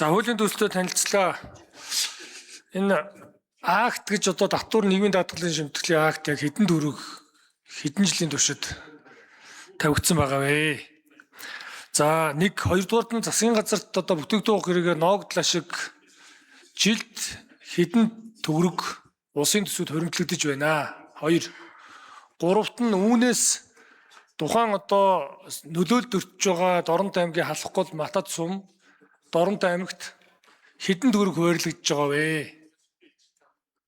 За хуулийн төслөө танилцлаа. Энэ акт гэж одоо татвар нийгмийн даатгалын шимтгэлийн акт яг хэдэн жилийн туршид тавигдсан байгаа вэ? За нэг хоёрдугаарт нь засгийн газарт одоо бүтээгдэхүүн хэрэгээр ноогдлаа шиг жилд хэдэн төгрөг улсын төсвөд хоригдлогдож байна. 2. Гуравт нь үүнээс тухайн одоо нөлөөлөлд өртөж байгаа Дорнод аймгийн халахгүй Матад сум Дорнод аймагт хэдэн төгрөг хуваарлагдж байгаа вэ?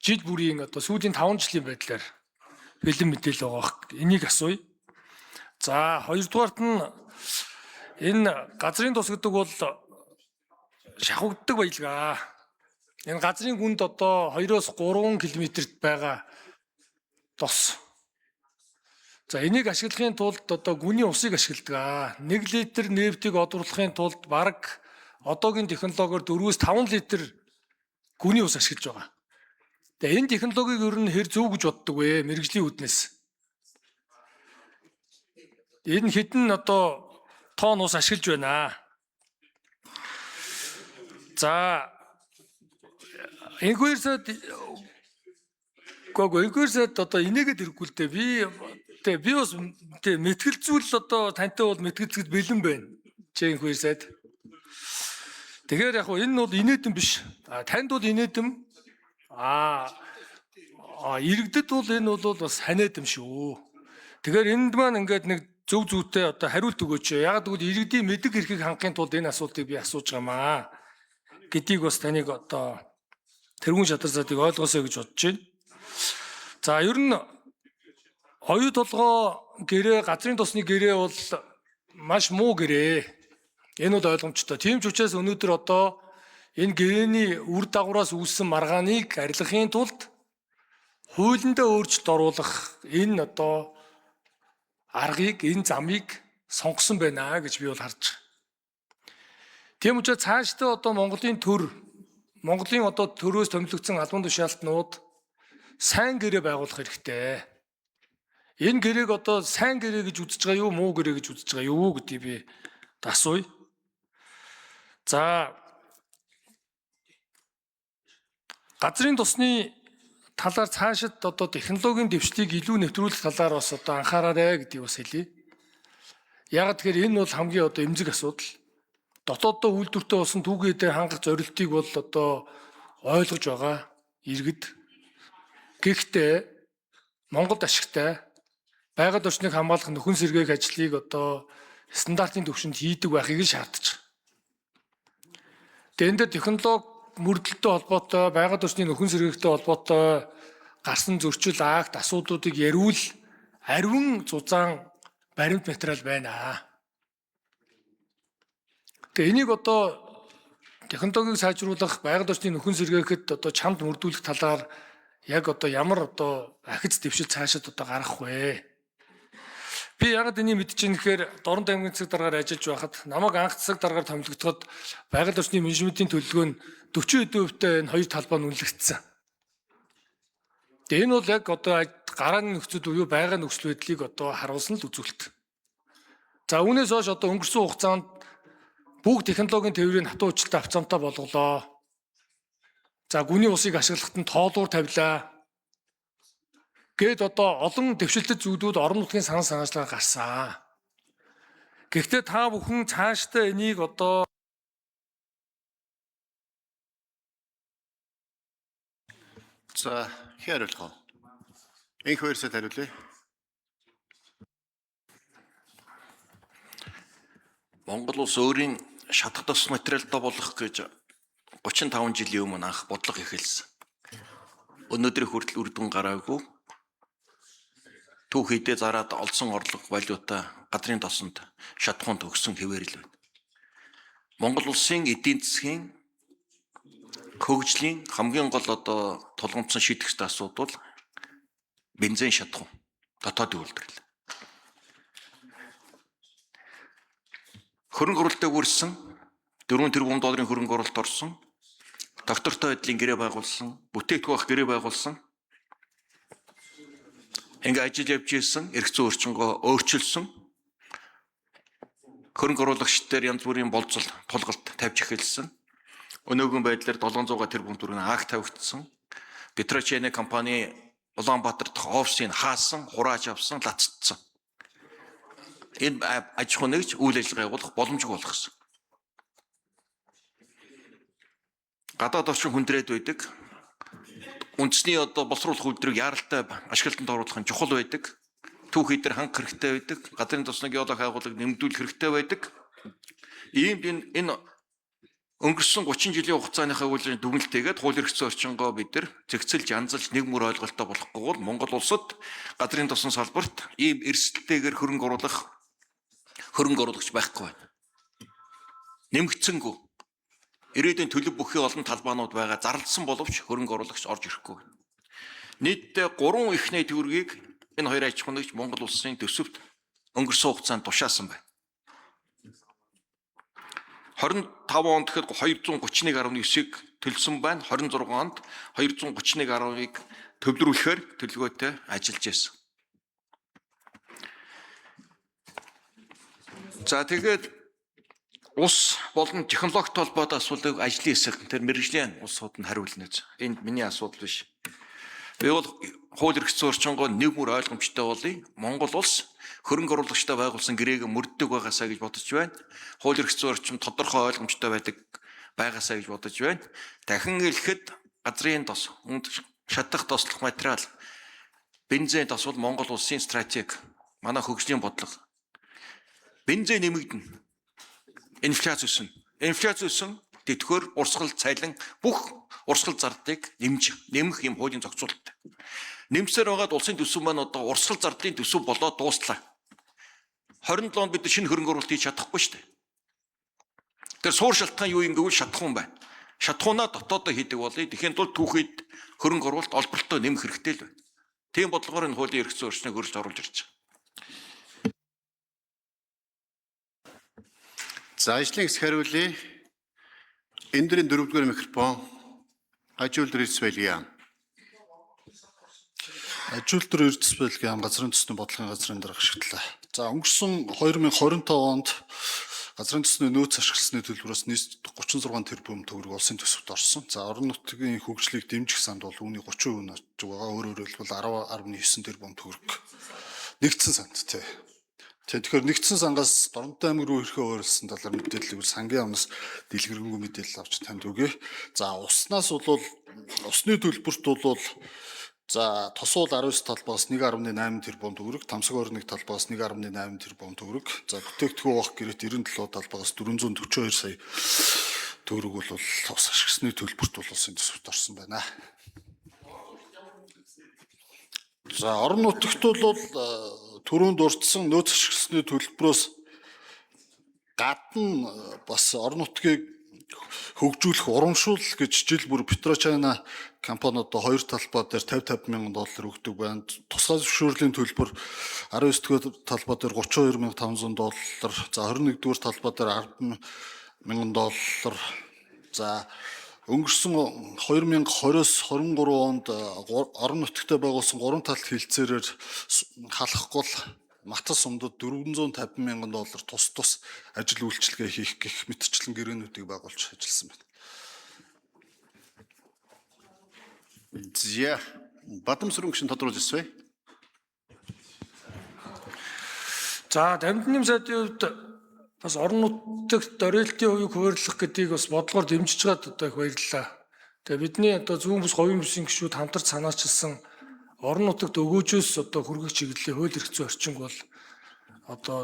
Жил бүрийн одоо сүүлийн 5 жилийн байдлаар бэлэн мэдээлэл байгаа. Энийг асууя. За хоёрдугаарт нь энэ газрын тус гэдэг бол шахагддаг баялгаа. Энэ газрын гүнд одоо 2-3 км-т байгаа тос. За энийг ашиглахын тулд одоо гүний усыг ашигладаг. 1 литр нефтийг одруулахын тулд бараг одоогийн технологиор 4-5 литр гүний ус ашиглаж байгаа. Тэгээ энэ технологиг ер нь хэр зөв гэж боддог вэ? Мэргэжлийн үүднээс. Энэ хэдэн одоо тонн ус ашиглаж байна. За энэгээр сайд одоо инээгээд ирэхгүй л дээ. Би бас мэтгэлцүүл одоо тантай бол мэтгэлцэд бэлэн байна. Энэгээр сайд. Тэгэхээр яг энэ бол инээдэн биш. Танд бол инээдэн. Иргэдэд бол энэ бол бас ханиадам шүү. Тэгэхээр энд маань ингээд нэг зөв зүйтэй одоо хариулт өгөөч. Яг тэгвэл иргэдийн мэдлэг эрхийг хангахын тулд энэ асуултыг би асууж байгаамаа. Гэдгийг бас таныг одоо тэргүүн шатарсаадыг ойлгосоо гэж бодож байна. За ер нь оюу толгой гэрээ, газрын тосны гэрээ бол маш муу гэрээ. Энэ бол ойлгомжтой. Тийм ч учраас өнөөдөр одоо энэ гэрээний үр дагавраас үүссэн маргааныг арилгахын тулд хуулиндаа өөрчлөлт оруулах энэ одоо аргыг, энэ замыг сонгосон байна гэж би бол харж байгаа. Тийм учраас цаашдаа одоо Монголын одоо төрөөс томилогдсон албан тушаалтнууд сайн гэрээ байгуулах хэрэгтэй. Энэ гэрээг одоо сайн гэрээ гэж үзэж байгаа юу, муу гэрээ гэж үзэж байгаа юу гэдгийг би асууя. За газрын тосны талаар цаашид одоо технологийн дэвшлийг илүү нэвтрүүлэх талаар бас одоо анхаараарай гэдгийг бас хэлье. Яг тэгэхээр энэ бол хамгийн одоо эмзэг асуудал. Дотооддоо үйлдвэртэй болсон түүхийдээ хангах зорилтыг бол одоо ойлгож байгаа иргэд. Гэхдээ Монголд ашигтай байгаль орчныг хамгаалах нөхөн сэргээх ажлыг одоо стандартын түвшинд хийдэг байхыг шаардаж байгаа. Тэгээд энэ дээр технологи мөрдөлтөй холбоотой, байгаль орчны нөхөн сэргээгтэй холбоотой гарсан зөрчил акт асуудлуудыг яриул ариун зузаан баримт материал байна. Тэгээ энийг одоо технологиг сайжруулах, байгаль орчны нөхөн сэргээхэд одоо чамд мөрдүүлэх талаар яг одоо ямар одоо ахиц дэвшил цаашид одоо гарах вэ? Би ягаад энийг мэдчихээн гэхээр Дорнод аймгийн засаг даргаар ажиллаж байхад намайг анх засаг даргаар томилогдоход байгаль орчны менежментийн төлөвлөгөө нь 40% энэ хоёр талбай нь үнэлэгдсэн. Тэгээ энэ бол яг одоо гарааны нөхцөл буюу байгаль нөхцөл байдлыг одоо харуулсан л үзүүлэлт. За үүнээс хойш одоо өнгөрсөн хугацаанд бүгд технологийн тээврийн хатуу хүчтэй авцаамтай болголоо. За гүний усыг ашиглахад нь тоолуур тавилаа. Гээд одоо олон дэвшилтэд зүйлүүд орон нутгийн санал санаачлаар гарсан. Гэхдээ та бүхэн цаашдаа энийг одоо за хариулах. Энх хоёрсоо хариулъя. Монгол улс өөрийн шатах тос материалдаа болох гэж 35 жилийн өмнө анх бодлого эхэлсэн. Өнөөдрийн хүртэл үр дүн гараагүй. Түүхийдээ зараад олсон орлого валюта газрын тосонд шатахуун төгсөн хэвээрэл байна. Монгол улсын эдийн засгийн хөгжлийн хамгийн гол одоо тулгымцсан шийдэх ёстой асуудал бензин шатахуун дотоодын үйлдвэрлэл. Хөрөнгө оруулалтыг үрсэн 4 тэрбум долларын хөрөнгө оруулалт орсон. Доктортой байдлын гэрээ байгуулсан, бүтээгдэхүүн авах гэрээ байгуулсан. Ингээ ажил явж ирсэн, эрх зүйн орчингоо өөрчилсөн. Хөрөнгө оруулагчдаар янз бүрийн болцол, тулгалт тавьж эхэлсэн. Өнөөгийн байдлаар 700 тэрбум төгрөгийн акт тавигдсан. Петрочене компани Улаанбаатар дахь офисыг хаасан, хурааж авсан, лацдсан. Энэ аж ахуй нэгж үйл ажиллагаа явуулах боломжгүй болгосон. Гадаад орчин хүндрээд байдаг. Үндэсний одоо боловсруулах үйлдвэрийг яаралтай ашиглалтанд оруулах нь чухал байдаг. Түүхий дээр ханх хэрэгтэй байдаг. Газрын тосны геологи агуулгыг нэмэгдүүлэх хэрэгтэй байдаг. Иймд энэ өнгөрсөн 30 жилийн хугацааныхаа үйл ажиллагааны дүгнэлтийгээд хууль эрх зүйн орчингоо бид нар зэгцэлж янзалж нэг мөр ойлголттой болохгүй бол Монгол улсад газрын тосны салбарт ийм эрсдэлтэйгээр хөрөнгө оруулагч байхгүй байна. Нэмэгдсэнгүй. Ирээдүйн төлөв бүхий олон талбаанууд байгаа зарласан боловч хөрөнгө оруулагч орж ирэхгүй байна. Нийтдээ 3 ихний төгрөгийг энэ хоёр аж ахуй нэгж Монгол улсын төсөвт өнгөрсөн хугацаанд тушаасан байна. 25 онд гэхэд 231.9-ийг төлсөн байна. 26 онд 231.10-ыг төвлөрүүлэхээр төлөвлөгөөтэй ажиллаж байсан. За тэгээд ус болон технологитой холбоотой асуудлыг ажлын хэсэг тэр мэргэжлийн улсууд нь хариулна. Энд миний асуудал биш. Би бол хууль эрх зүйн орчингоо нэг мөр ойлгомжтой болъё. Монгол улс хөрөнгө оруулагчтай байгуулсан гэрээг мөрддөг байгаасаа гэж бодож байна. Хууль эрх зүйн орчин тодорхой ойлгомжтой байгаасаа гэж бодож байна. Дахин хэлэхэд газрын тос, шатах тослох материал, бензин тос бол Монгол улсын стратеги, манай хөгжлийн бодлого. Бензин нэмэгдэнэ. Инфляц өснө. Инфляц өсөн тэтгэр урсгал цайлан бүх урсгал зардыг нэмэх юм хуулийн зохицуулалттай. Нэмсээр байгаад улсын төсөв маань одоо урсгал зардлын төсөв болоод дуустлаа. 27 онд бид шинэ хөрөнгө оруулалт хийж чадахгүй шүү дээ. Тэр суур шалтгаан юу юм гэвэл шатахуун байна. Шатахуунаа дотоодоо хийдэг болъё. Тэгэхин тул түүхийд хөрөнгө оруулалт олборлолтоо нэмэх хэрэгтэй л байна. Тийм бодлогоор энэ хуулийн эрх зүйн орчныг хөрөлж оруулж ирж байгаа. За ажлын хэсэг хариулъя. Эндрийн 4-р микрофон Ажуулдар Эрдэсбайлгын. Ажуулдар Эрдэсбайлгын газрын төсний бодлогын газрын дарга ашиглалаа. За өнгөрсөн 2025 онд газрын төсний нөөц ашигласны төлбөрөөс нийт 36 тэрбум төгрөг улсын төсөвт орсон. За орон нутгийн хөгжлийг дэмжих санд бол үүний 30% нь очиж байгаа. Өөрөөр хэлбэл 10.9 тэрбум төгрөг нэгдсэн санд тий. Тэгэхээр нэгдсэн сангаас Доронтой аймаг руу ирэхээ өөрлөсөн талаар мэдээлэл өгөх сангийн амнаас дэлгэрэнгүй мэдээлэл авч танд өгье. За уснаас бол усны төлбөрт бол за тосуул 19 талбаас 1.8 тэрбум төгрөг, тамсаг орныг талбаас 1.8 тэрбум төгрөг, за бүтээгдэхүүн авах гэрэт 97 талбаас 442 сая төгрөг бол ус ашигласны төлбөрт бол улсын төсөвт орсон байна. За орон нутагт бол түрүүнд дурдсан нөөц ашигласны төлбөрөөс гадна бас орон нутгийг хөгжүүлэх урамшуул гэж жил бүр Петрочене компани одоо хоёр талбай дээр 50 мянган доллар өгдөг байна. Тусгай зөвшөөрлийн төлбөр 19-р талбай дээр 32,500 доллар, за 21-р талбай дээр 10 мянган доллар. За өнгөрсөн 2020-с 23 онд орон нутагтаа байгуулсан 3 талт хилцээрээр халахгүй Матас сумдад 450 мянган доллар тус ажил үйлчилгээ хийх гэх мэтчлэн гэрээнүүдийг байгуулж ажилласан байна. За Бадамсрын гишүүн тодруулж ирсвэ. За дамжны сайдын хувьд бас орон нутагт дөрөлтийн хувийг хуваарлах гэдгийг бас бодлогоор дэмжиж чад одоо их баярлалаа. Тэгээ бидний одоо зүүн бүс говийн бүсийн гишүүд хамтарч санаачилсан орон нутагт өгөөжөөс одоо хүргэх чиглэлийн хууль эрх зүйн орчин бол одоо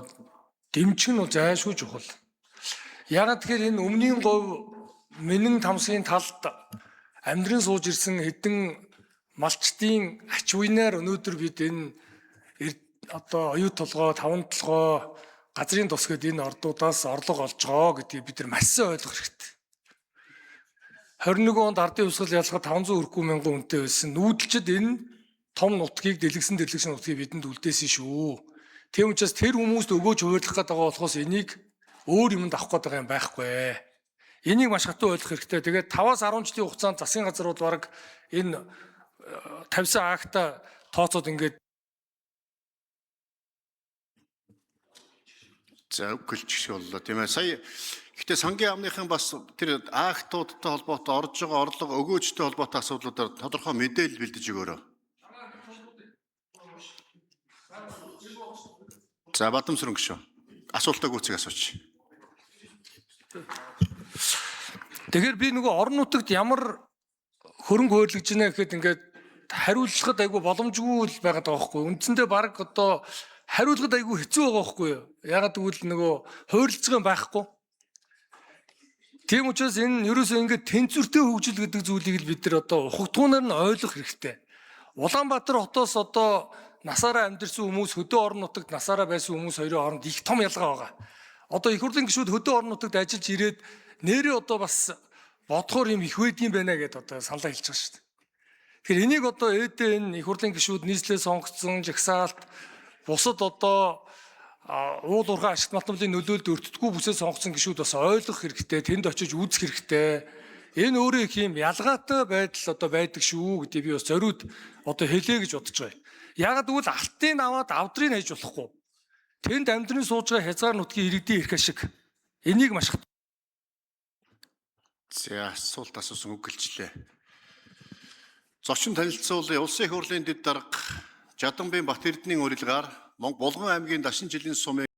дэмжих нь бол зайлшгүй чухал. Яагаад тэгэхээр энэ өмнгийн говь Мэнэн тамсгийн талд амьдран сууж ирсэн хэдэн малчдын ач уйнаар өнөөдөр бид энэ одоо оюут толгой, таван толгой, газрын тус гэдэг энэ ордуудаас орлого олж байгаа гэдгийг бид нар маш сайн ойлгох хэрэгтэй. 21 онд ардын хувьсгал ялгаа 500 өрхгүй мянган үнэтэй байсан. Нүүдэлчд энэ том нутгийг дэлгэсэн нутгийг бидэнд үлдээсэн шүү. Тийм учраас тэр хүмүүст өгөөж хуваарлах гэдэг болохоос энийг өөр юмд авах гэдэг юм байхгүй. Энийг маш хатуу ойлгох хэрэгтэй. Тэгээд 5-аас 10 жилийн хугацаанд засгийн газар бол баг энэ тавьсан акта тооцоод ингээд За гэлж боллоо тийм ээ. Сая Гэхдээ сангийн амныхан бас тэр актуудтай холбоотой орж байгаа орлого өгөөжтэй холбоотой асуудлуудаар тодорхой мэдээлэл бэлдэж өгөөрэй. За Бадамсрын гүшүү. Асуултаа гүйцэг асууч. Тэгэхээр би нөгөө орон нутагт ямар хөрөнгө хөөрлөж байна гэхэд ингээд хариулцахад айгүй боломжгүй л байгаад байгаа байхгүй. Үндсэндээ баг одоо хариулахад айгүй хэцүү байгаа байхгүй юу? Ягаад гэвэл нөгөө хөөрлөцгөө байхгүй. Тийм учраас энэ ерөөсөө ингээд тэнцвэртэй хөгжил гэдэг зүйлийг л бид нар одоо ухагтуунаар нь ойлгох хэрэгтэй. Улаанбаатар хотоос одоо насаараа амьдэрсэн хүмүүс, хөдөө орон нутагт насаараа байсан хүмүүс хоёрын хооронд их том ялгаа байгаа. Одоо их хурлын гишүүд хөдөө орон нутагт ажиллаж ирээд нэрээ одоо бас бодохоор юм их байдгийн байна гэдээ одоо саналаа хэлж байгаа шүү дээ. Тэгэхээр энийг одоо ээдээ энэ их хурлын гишүүд нийслэлээ сонгогдсон жагсаалт бусад одоо уул уурхай ашигт малтмлын нөлөөлөлд өртдөггүй бүсээ сонгогдсон гишүүд бас ойлгох хэрэгтэй, тэнд очиж үзэх хэрэгтэй. Энэ өөрөө их юм ялгаатай байдал одоо байдаг шүү гэдгийг би бас зориуд одоо хэлээ гэж бодож байгаа. Ягаад гэвэл алтын аваад авдрыг хайж болохгүй. Тэнд амьдрын сууж байгаа хязгаар нутгийн иргэдийн эрх ашиг. Энийг маш За асуулт асуусан үг гэлжлээ. Зочин танилцуулъя. Улсын их хурлын дэд дарга Жадамбын Бат Эрдэнийн урилгаар Булган аймгийн Дашин жилийн сумын